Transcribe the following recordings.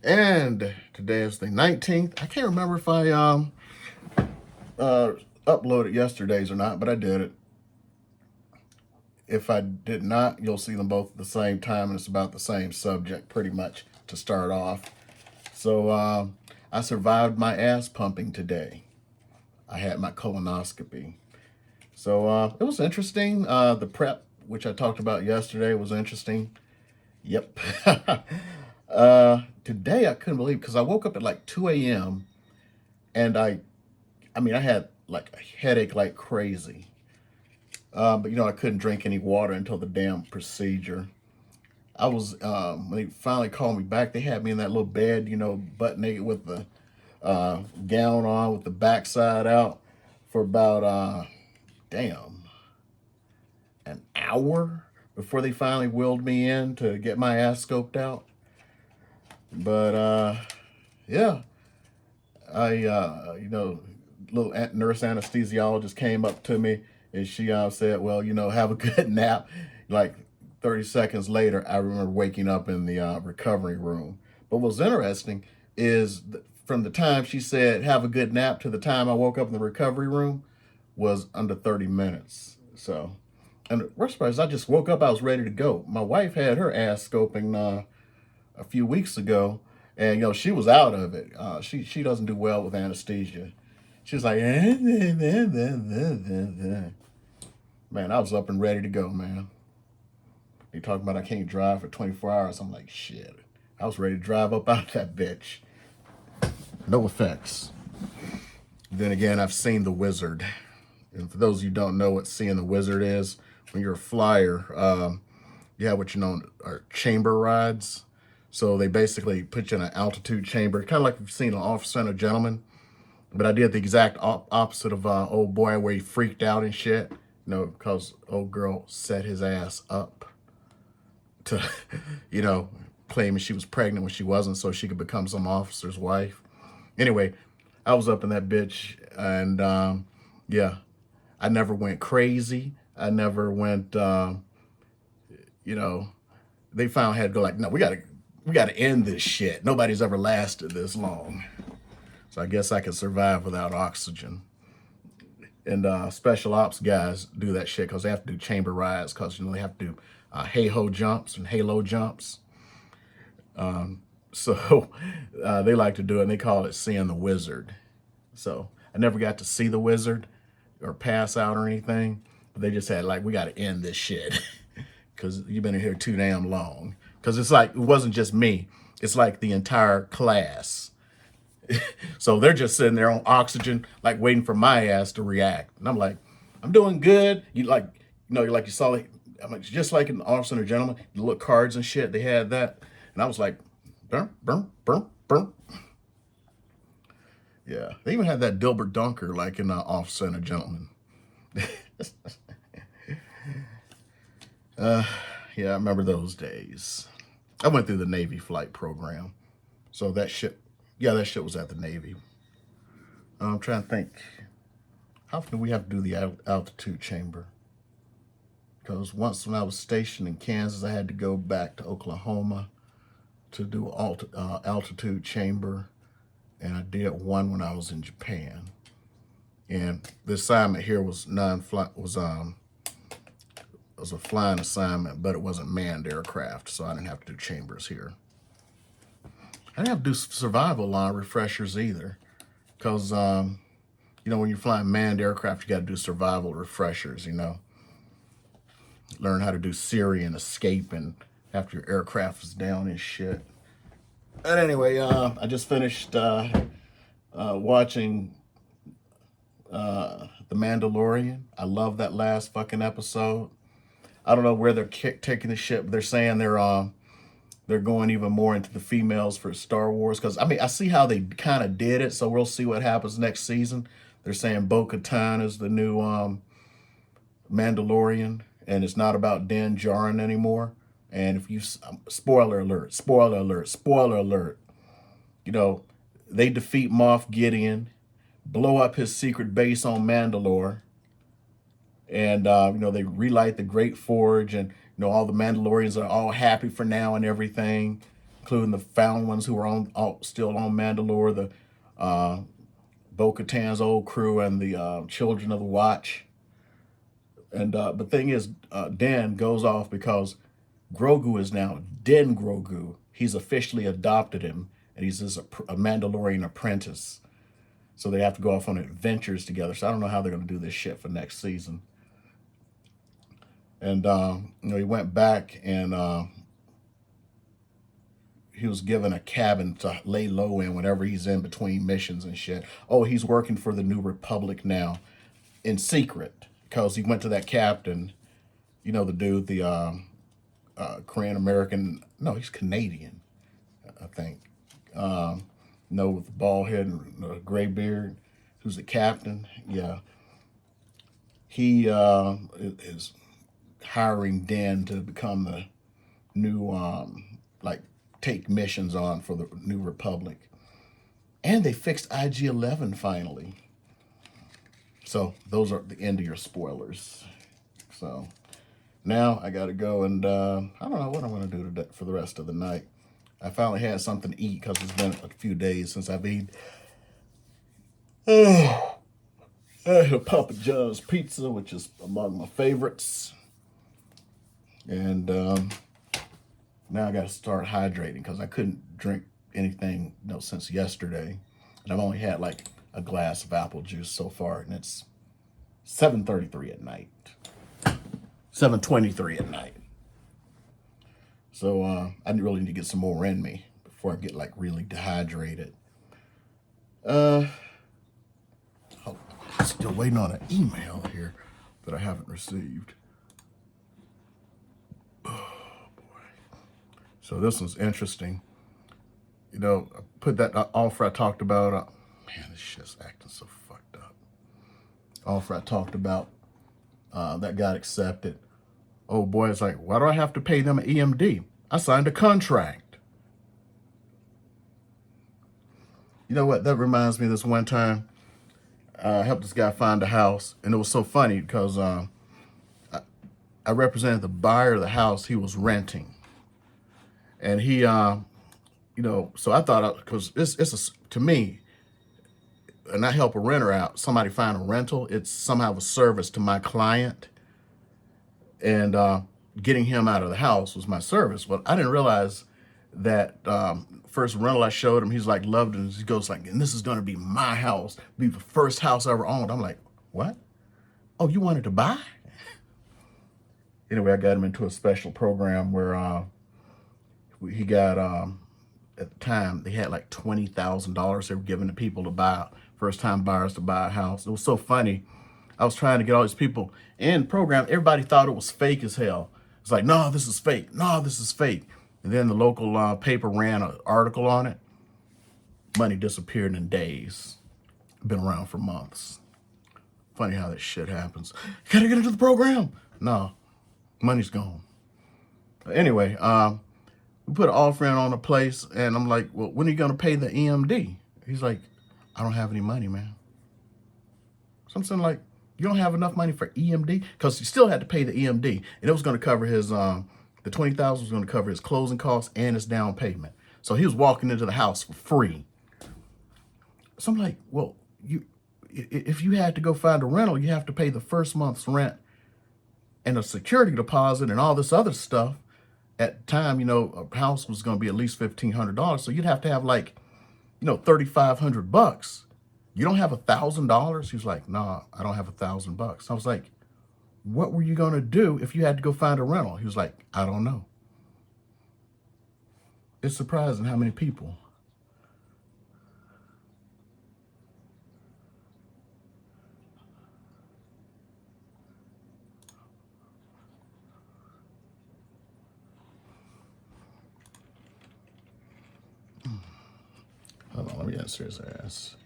And today is the 19th. I can't remember if I uh uploaded yesterday's or not, but I did it. If I did not, you'll see them both at the same time, and it's about the same subject pretty much to start off. So I survived my ass pumping today. I had my colonoscopy. So it was interesting. The prep, which I talked about yesterday, was interesting. Yep. Today I couldn't believe because I woke up at like 2 a.m. and I had like a headache like crazy. But I couldn't drink any water until the damn procedure. I was when they finally called me back. They had me in that little bed, butt naked with the gown on, with the backside out, for about damn an hour before they finally wheeled me in to get my ass scoped out. But yeah, I little nurse anesthesiologist came up to me and she said, "Well, have a good nap." Like 30 seconds later, I remember waking up in the recovery room. But what's interesting is from the time she said, "Have a good nap," to the time I woke up in the recovery room was under 30 minutes. So, and the worst part is I just woke up, I was ready to go. My wife had her ass scoping a few weeks ago, and she was out of it. She doesn't do well with anesthesia. She was like, man, I was up and ready to go, man. They talking about I can't drive for 24 hours. I'm like, shit. I was ready to drive up out that bitch. No effects. Then again, I've seen The Wizard. And for those of you who don't know what seeing the wizard is, when you're a flyer, you have what are chamber rides. So they basically put you in an altitude chamber, kind of like you've seen an Officer and a Gentleman. But I did the exact opposite of old boy, where he freaked out and shit. Because old girl set his ass up to, claiming she was pregnant when she wasn't, so she could become some officer's wife. Anyway, I was up in that bitch, and yeah, I never went crazy. I never went, they finally had to go like, no, we gotta end this shit. Nobody's ever lasted this long. So I guess I could survive without oxygen. And special ops guys do that shit because they have to do chamber rides because they have to do hey-ho jumps and halo jumps. So they like to do it, and they call it seeing the wizard. So I never got to see the wizard or pass out or anything. But they just had like, we got to end this shit because you've been in here too damn long. Because it's like, it wasn't just me. It's like the entire class. So they're just sitting there on oxygen, like waiting for my ass to react. And I'm like, I'm doing good. You saw, like, I'm like, just like an Officer and a Gentleman, the little cards and shit, they had that. And I was like, burn, burn, burn, burn. Yeah, they even had that Dilbert Dunker, like in Officer and a Gentleman. Yeah, I remember those days. I went through the Navy flight program. So that shit was at the Navy. I'm trying to think, how often do we have to do the altitude chamber? Because once when I was stationed in Kansas, I had to go back to Oklahoma to do altitude chamber. And I did one when I was in Japan. And the assignment here was was a flying assignment, but it wasn't manned aircraft, so I didn't have to do chambers here. I didn't have to do survival refreshers either, because when you're flying manned aircraft, you got to do survival refreshers. Learn how to do Syrian escaping after your aircraft is down and shit. But anyway, I just finished watching The Mandalorian. I love that last fucking episode. I don't know where they're taking the ship. They're saying they're going even more into the females for Star Wars. Because, I see how they kind of did it, so we'll see what happens next season. They're saying Bo-Katan is the new Mandalorian, and it's not about Din Djarin anymore. And if you, spoiler alert, spoiler alert, spoiler alert, they defeat Moff Gideon, blow up his secret base on Mandalore, and they relight the Great Forge, and all the Mandalorians are all happy for now and everything. including the found ones who were still on Mandalore, the Bo-Katan's old crew, and the Children of the Watch. And the thing is, Dan goes off because Grogu is now Den Grogu. He's officially adopted him, and he's a Mandalorian apprentice. So they have to go off on adventures together. So I don't know how they're going to do this shit for next season. And he went back and he was given a cabin to lay low in whenever he's in between missions and shit. Oh, he's working for the New Republic now in secret because he went to that captain, the dude, the Korean American. No, he's Canadian, I think. With the bald head and a gray beard, who's the captain. Yeah. He is hiring Dan to become the new, take missions on for the New Republic. And they fixed IG-11 finally. So those are the end of your spoilers. So now I got to go and I don't know what I'm going to do today for the rest of the night. I finally had something to eat because it's been a few days since I've eaten. I had Papa John's pizza, which is among my favorites. And now I got to start hydrating because I couldn't drink anything since yesterday. And I've only had like a glass of apple juice so far, and it's 7:33 at night. 7:23 at night. So I really need to get some more in me before I get like really dehydrated. Still waiting on an email here that I haven't received. Oh boy. So this one's interesting. I put that offer I talked about. Man, this shit's acting so fucked up. Offer I talked about that got accepted. Oh boy, it's like, why do I have to pay them an EMD? I signed a contract. You know what? That reminds me of this one time. I helped this guy find a house, and it was so funny because I represented the buyer of the house he was renting. And he, so I thought, because to me, and I help a renter out, somebody find a rental, it's somehow a service to my client. And getting him out of the house was my service. Well, I didn't realize that first rental I showed him, he's like, loved it. He goes like, and this is going to be my house, be the first house I ever owned. I'm like, what? Oh, you wanted to buy? Anyway, I got him into a special program where he got, at the time, they had like $20,000 they were giving to people to buy, first-time buyers to buy a house. It was so funny. I was trying to get all these people in the program. Everybody thought it was fake as hell. It's like, no, this is fake. No, this is fake. And then the local paper ran an article on it. Money disappeared in days. Been around for months. Funny how that shit happens. Gotta get into the program. No, money's gone. Anyway, we put an offer in on a place, and I'm like, well, when are you gonna pay the EMD? He's like, I don't have any money, man. Something like, you don't have enough money for EMD? Because he still had to pay the EMD, and it was going to cover his, the $20,000 was going to cover his closing costs and his down payment. So he was walking into the house for free. So I'm like, well, if you had to go find a rental, you have to pay the first month's rent and a security deposit and all this other stuff. At the time, a house was going to be at least $1,500. So you'd have to have like, $3,500. You don't have $1,000? He was like, nah, I don't have $1,000. I was like, what were you going to do if you had to go find a rental? He was like, I don't know. It's surprising how many people. Hold on, let me answer his ass.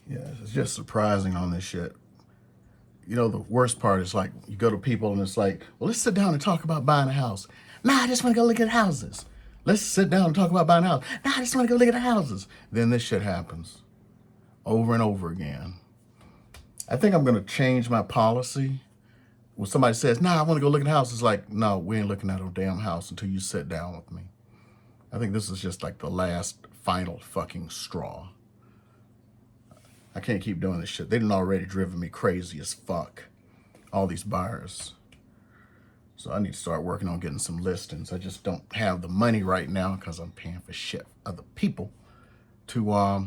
Yeah, it's just surprising on this shit. you know, the worst part is like you go to people and it's like, well, let's sit down and talk about buying a house. Nah, I just want to go look at houses. Let's sit down and talk about buying a house. Nah, I just want to go look at the houses. Then this shit happens over and over again. I think I'm going to change my policy. When somebody says, nah, I want to go look at houses, like, no, we ain't looking at no damn house until you sit down with me. I think this is just like the last final fucking straw. I can't keep doing this shit. They done already driven me crazy as fuck. All these buyers. So I need to start working on getting some listings. I just don't have the money right now because I'm paying for shit for other people to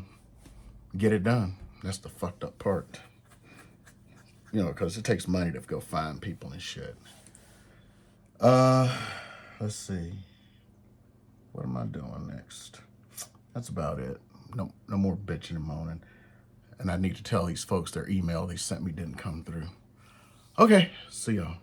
get it done. That's the fucked up part. You know, because it takes money to go find people and shit. Let's see. What am I doing next? That's about it. No more bitching and moaning. And I need to tell these folks their email they sent me didn't come through. Okay, see y'all.